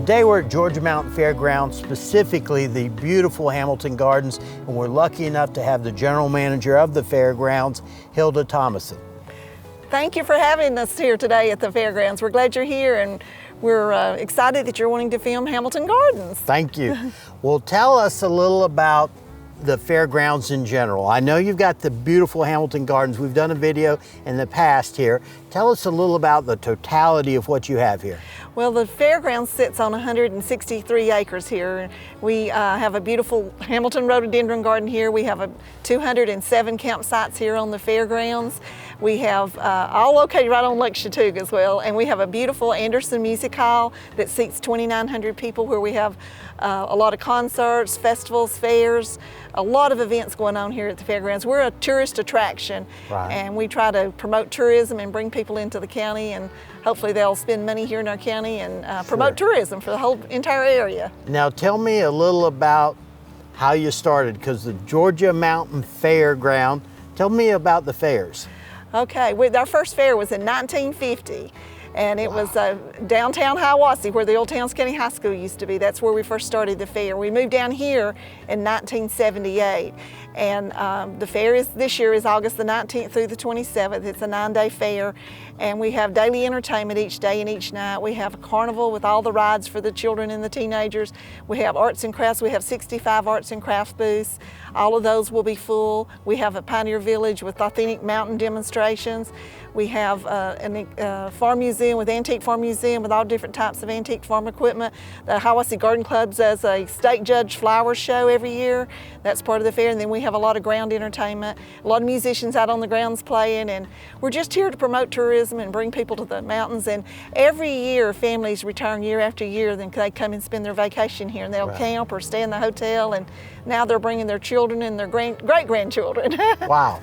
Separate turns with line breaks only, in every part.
Today we're at Georgia Mountain Fairgrounds, specifically the beautiful Hamilton Gardens, and we're lucky enough to have the general manager of the fairgrounds, Hilda Thomason.
Thank you for having us here today at the fairgrounds. We're glad you're here, and we're excited that you're wanting to film Hamilton Gardens.
Thank you. Well, tell us a little about the fairgrounds in general. I know you've got the beautiful Hamilton Gardens. We've done a video in the past here. Tell us a little about the totality of what you have here.
Well, the fairgrounds sits on 163 acres here. We have a beautiful Hamilton Rhododendron Garden here. We have 207 campsites here on the fairgrounds. We have all located right on Lake Chatuge as well, and we have a beautiful Anderson Music Hall that seats 2,900 people, where we have a lot of concerts, festivals, fairs, a lot of events going on here at the fairgrounds. We're a tourist attraction, and we try to promote tourism and bring people into the county, and hopefully they'll spend money here in our county and promote tourism for the whole entire area. Now tell me a little about how you started, because the Georgia Mountain Fairground, tell me about the fairs. Okay, our first fair was in 1950. And it was downtown Hiawassee, where the old Towns County High School used to be. That's where we first started the fair. We moved down here in 1978. And the fair this year is August the 19th through the 27th. It's a 9-day fair. And we have daily entertainment each day and each night. We have a carnival with all the rides for the children and the teenagers. We have arts and crafts. We have 65 arts and craft booths. All of those will be full. We have a Pioneer Village with authentic mountain demonstrations. We have a farm museum with antique farm museum with all different types of antique farm equipment. The Hiawassee Garden Club does a state judge flower show every year. That's part of the fair. And then we have a lot of ground entertainment, a lot of musicians out on the grounds playing, and we're just here to promote tourism and bring people to the mountains. And every year families return year after year, then they come and spend their vacation here, and they'll camp or stay in the hotel, and now they're bringing their children and their great-grandchildren. Wow.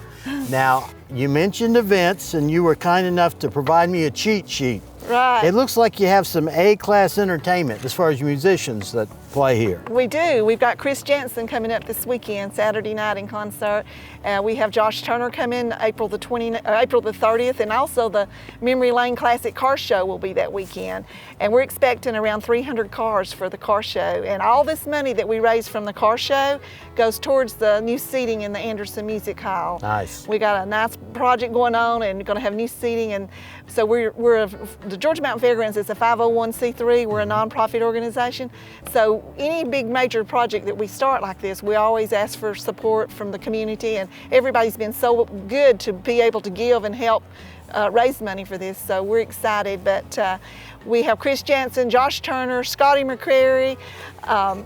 Now, you mentioned events, and you were kind enough to provide me a cheat sheet. Right. It looks like you have some A-class entertainment as far as musicians that play here. We do. We've got Chris Janson coming up this weekend, Saturday night in concert. We have Josh Turner come in April the 30th, and also the Memory Lane Classic Car Show will be that weekend. And we're expecting around 300 cars for the car show. And all this money that we raise from the car show goes towards the new seating in the Anderson Music Hall. Nice. We got a nice project going on, and we're going to have new seating. And so the Georgia Mountain Fairgrounds is a 501c3. We're a nonprofit organization. So any big major project that we start like this, we always ask for support from the community, and everybody's been so good to be able to give and help raise money for this. So we're excited. But we have Chris Janson, Josh Turner, Scotty McCrary.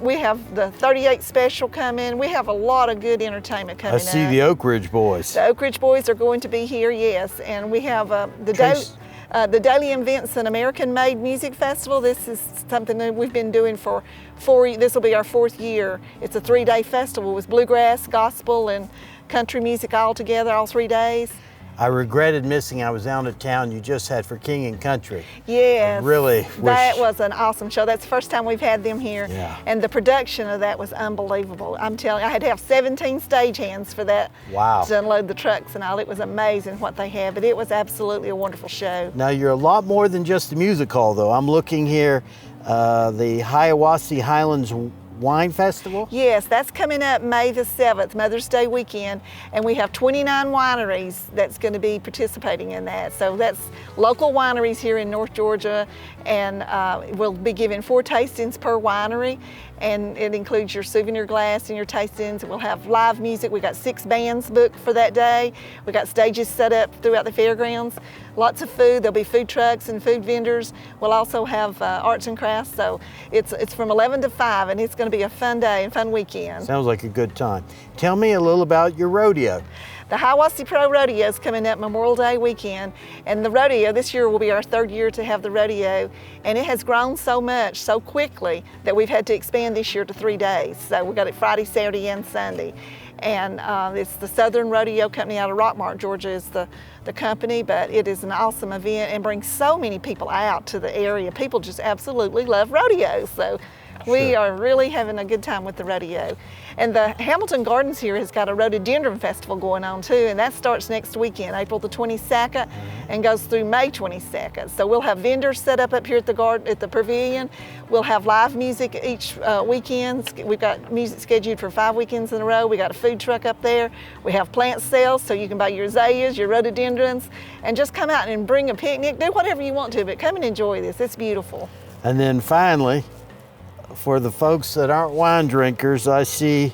We have the 38 Special coming. We have a lot of good entertainment coming up. I see the Oak Ridge Boys. The Oak Ridge Boys are going to be here, yes. And we have the Daily Events and American-Made Music Festival. This is something that we've been doing for this will be our 4th year. It's a 3-day festival with bluegrass, gospel, and country music all together, all 3 days. I regretted missing. I was out of town. You just had for King and Country. Yes. That was an awesome show. That's the first time we've had them here. Yeah. And the production of that was unbelievable. I'm telling you, I had to have 17 stagehands for that. Wow. To unload the trucks and all. It was amazing what they had, but it was absolutely a wonderful show. Now, you're a lot more than just a music hall, though. I'm looking here, the Hiawassee Highlands Wine Festival? Yes, that's coming up May the 7th, Mother's Day weekend, and we have 29 wineries that's going to be participating in that. So that's local wineries here in North Georgia, and we'll be giving 4 tastings per winery, and it includes your souvenir glass and your tastings. We'll have live music. We got 6 bands booked for that day. We got stages set up throughout the fairgrounds. Lots of food. There'll be food trucks and food vendors. We'll also have arts and crafts. So it's from 11 to 5, and it's going to be a fun day and fun weekend. Sounds like a good time. Tell me a little about your rodeo. The Hiawassee Pro Rodeo is coming up Memorial Day weekend, and the rodeo this year will be our 3rd year to have the rodeo, and it has grown so much so quickly that we've had to expand this year to 3 days. So we got it Friday, Saturday, and Sunday. And it's the Southern Rodeo Company out of Rockmart, Georgia is the company, but it is an awesome event and brings so many people out to the area. People just absolutely love rodeos. So We are really having a good time with the rodeo. And the Hamilton Gardens here has got a Rhododendron Festival going on too, and that starts next weekend, April the 22nd, and goes through May 22nd. So we'll have vendors set up here at the pavilion. We'll have live music each weekend. We've got music scheduled for 5 weekends in a row. We got a food truck up there. We have plant sales, so you can buy your azaleas, your rhododendrons, and just come out and bring a picnic. Do whatever you want to, but come and enjoy this. It's beautiful.
And then finally, for the folks that aren't wine drinkers, I see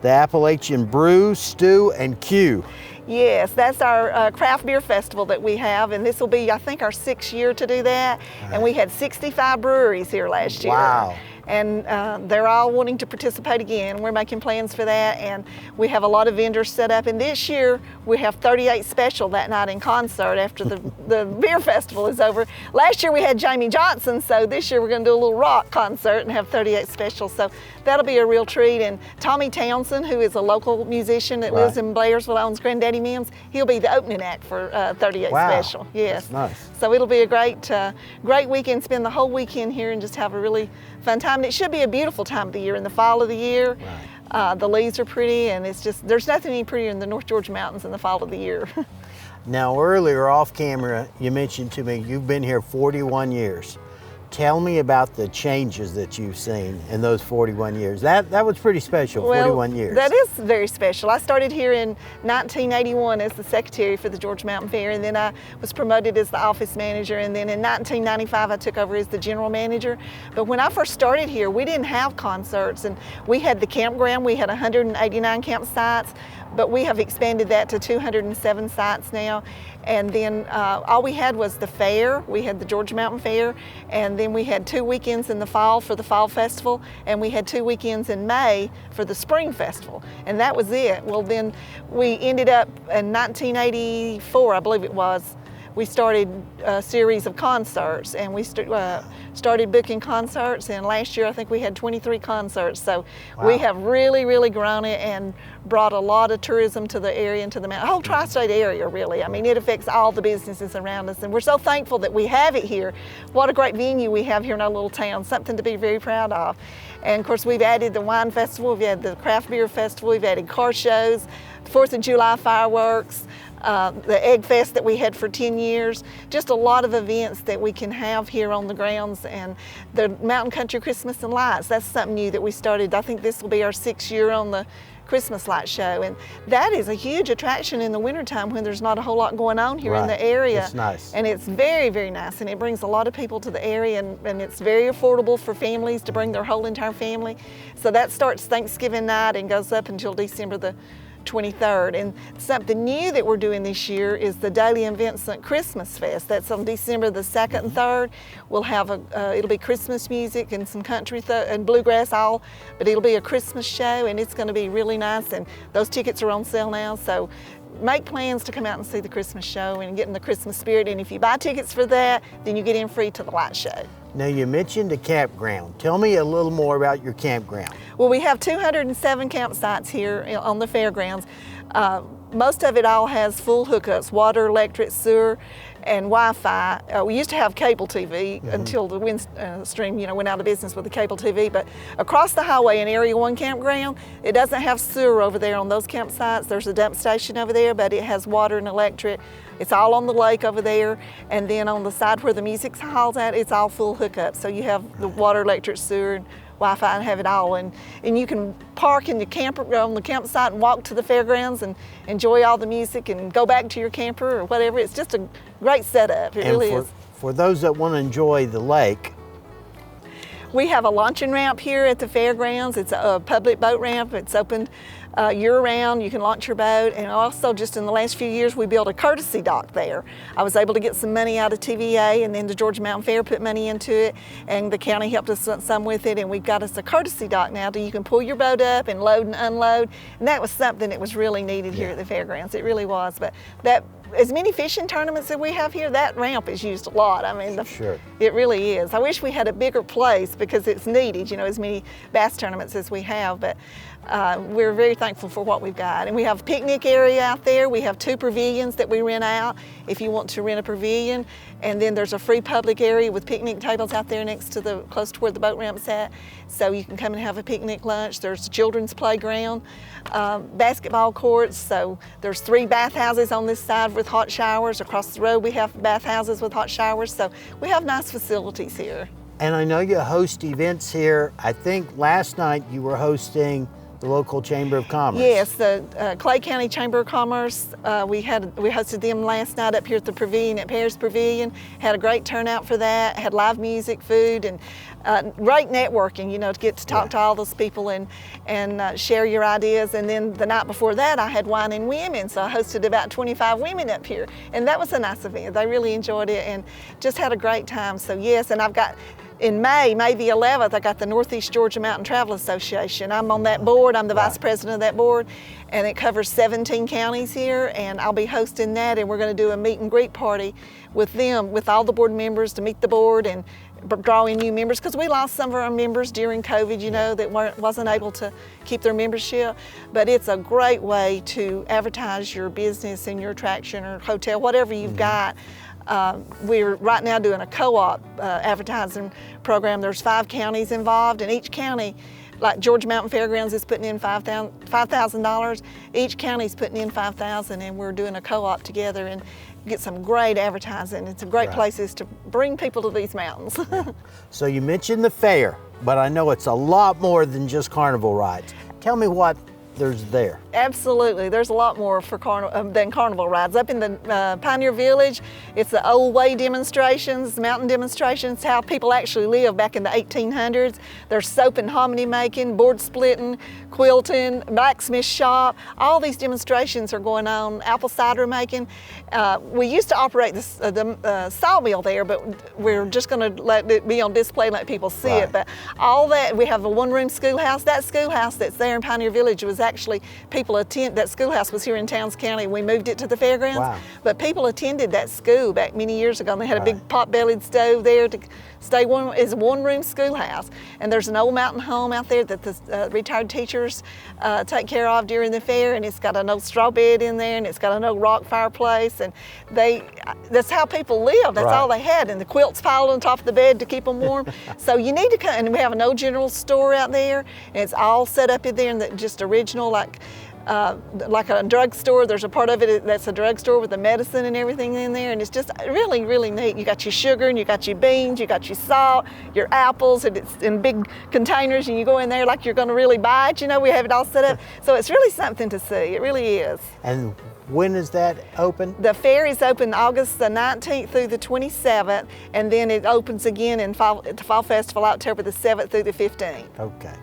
the Appalachian Brew, Stew, and Q.
Yes, that's our craft beer festival that we have, and this will be, I think, our 6th year to do that. And we had 65 breweries here last year.
Wow.
And they're all wanting to participate again. We're making plans for that, and we have a lot of vendors set up. And this year, we have 38 Special that night in concert after the beer festival is over. Last year, we had Jamie Johnson, so this year we're gonna do a little rock concert and have 38 Special. So that'll be a real treat. And Tommy Townsend, who is a local musician that lives in Blairsville, owns Granddaddy Mims, he'll be the opening act for 38 Special. Yes.
That's nice.
So it'll be a great weekend, spend the whole weekend here and just have a really fun time. And it should be a beautiful time of the year in the fall of the year. The leaves are pretty, and it's just, there's nothing any prettier in the North Georgia mountains in the fall of the year.
Now, earlier off camera, you mentioned to me you've been here 41 years. Tell me about the changes that you've seen in those 41 years. That was pretty special, 41 years.
That is very special. I started here in 1981 as the secretary for the Georgia Mountain Fair, and then I was promoted as the office manager, and then in 1995 I took over as the general manager. But when I first started here, we didn't have concerts, and we had the campground. We had 189 campsites, but we have expanded that to 207 sites now. And then all we had was the fair. We had the Georgia Mountain Fair, and then we had 2 weekends in the fall for the Fall Festival, and we had 2 weekends in May for the Spring Festival, and that was it. Well, then we ended up in 1984, I believe it was, we started a series of concerts, and we started booking concerts, and last year I think we had 23 concerts. So we have really, really grown it and brought a lot of tourism to the area and to the whole tri-state area, really. I mean, it affects all the businesses around us, and we're so thankful that we have it here. What a great venue we have here in our little town, something to be very proud of. And of course, we've added the wine festival, we've added the craft beer festival, we've added car shows, 4th of July fireworks, the Egg Fest that we had for 10 years, just a lot of events that we can have here on the grounds, and the Mountain Country Christmas and Lights, that's something new that we started. I think this will be our 6th year on the Christmas light show, and that is a huge attraction in the wintertime when there's not a whole lot going on here in the area.
It's nice.
And it's very, very nice, and it brings a lot of people to the area, and it's very affordable for families to bring their whole entire family. So that starts Thanksgiving night and goes up until December the 23rd. And something new that we're doing this year is the Daly and Vincent Christmas Fest. That's on December the 2nd and 3rd. We'll have it'll be Christmas music and some country and bluegrass all, but it'll be a Christmas show, and it's going to be really nice, and those tickets are on sale now. So make plans to come out and see the Christmas show and get in the Christmas spirit, and if you buy tickets for that, then you get in free to the light show.
Now, you mentioned a campground. Tell me a little more about your campground.
Well, we have 207 campsites here on the fairgrounds. Most of it all has full hookups, water, electric, sewer, and Wi-Fi. We used to have cable TV until the Windstream, went out of business with the cable TV. But across the highway in Area 1 campground, it doesn't have sewer over there on those campsites. There's a dump station over there, but it has water and electric. It's all on the lake over there, and then on the side where the music hall's at, it's all full hookups. So you have the water, electric, sewer, and Wi-Fi, and have it all. And you can park in the camper on the campsite and walk to the fairgrounds and enjoy all the music and go back to your camper or whatever. It's just a great setup. It really is.
For those that want to enjoy the lake,
we have a launching ramp here at the fairgrounds. It's a public boat ramp. It's open year-round. You can launch your boat. And also, just in the last few years, we built a courtesy dock there. I was able to get some money out of TVA, and then the Georgia Mountain Fair put money into it, and the county helped us some with it, and we've got us a courtesy dock now that you can pull your boat up and load and unload. And that was something that was really needed here at the fairgrounds. It really was. But as many fishing tournaments that we have here, that ramp is used a lot. I mean, it really is. I wish we had a bigger place because it's needed, as many bass tournaments as we have, but we're very thankful for what we've got. And we have a picnic area out there. We have 2 pavilions that we rent out if you want to rent a pavilion. And then there's a free public area with picnic tables out there next to close to where the boat ramp's at. So you can come and have a picnic lunch. There's a children's playground, basketball courts. So there's 3 bathhouses on this side with hot showers. Across the road we have bathhouses with hot showers. So we have nice facilities here.
And I know you host events here. I think last night you were hosting the local Chamber of Commerce.
Yes, the Clay County Chamber of Commerce. We hosted them last night up here at the Pavilion, at Paris Pavilion. Had a great turnout for that. Had live music, food, and great networking. You know, to get to talk to all those people and share your ideas. And then the night before that, I had Wine and Women, so I hosted about 25 women up here, and that was a nice event. They really enjoyed it and just had a great time. So yes, and I've got. In May the 11th, I got the Northeast Georgia Mountain Travel Association. I'm on that board. I'm the vice president of that board, and it covers 17 counties here, and I'll be hosting that, and we're going to do a meet and greet party with them, with all the board members to meet the board and draw in new members, because we lost some of our members during COVID, you know, that wasn't able to keep their membership. But it's a great way to advertise your business and your attraction or hotel, whatever you've got. We're right now doing a co-op advertising program. There's 5 counties involved, and each county, like Georgia Mountain Fairgrounds is putting in $5,000. Each county's putting in $5,000, and we're doing a co-op together and get some great advertising. It's a great places to bring people to these mountains.
So you mentioned the fair, but I know it's a lot more than just carnival rides. Tell me what there's there.
Absolutely, there's a lot more for than carnival rides. Up in the Pioneer Village, it's the old way demonstrations, mountain demonstrations, how people actually lived back in the 1800s. There's soap and hominy making, board splitting, quilting, blacksmith shop. All these demonstrations are going on, apple cider making. We used to operate the sawmill there, but we're just going to let it be on display and let people see it. But all that, we have a one-room schoolhouse. That schoolhouse that's there in Pioneer Village was actually, that schoolhouse was here in Towns County. We moved it to the fairgrounds, but people attended that school back many years ago, and they had a big pot-bellied stove there to stay warm. It's a one-room schoolhouse, and there's an old mountain home out there that the retired teachers take care of during the fair, and it's got an old straw bed in there, and it's got an old rock fireplace, and that's how people lived. That's all they had, and the quilts piled on top of the bed to keep them warm. So you need to come, and we have an old general store out there, and it's all set up in there, and just original, like a drugstore. There's a part of it that's a drugstore with the medicine and everything in there, and it's just really, really neat. You got your sugar, and you got your beans, you got your salt, your apples, and it's in big containers, and you go in there like you're going to really buy it. You know, we have it all set up. So it's really something to see. It really is.
And when is that open?
The fair is open August the 19th through the 27th, and then it opens again at the Fall Festival, October the 7th through the 15th.
Okay.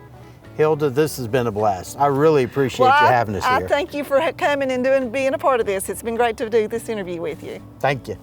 Hilda, this has been a blast. I really appreciate you having us here.
I thank you for coming and being a part of this. It's been great to do this interview with you.
Thank you.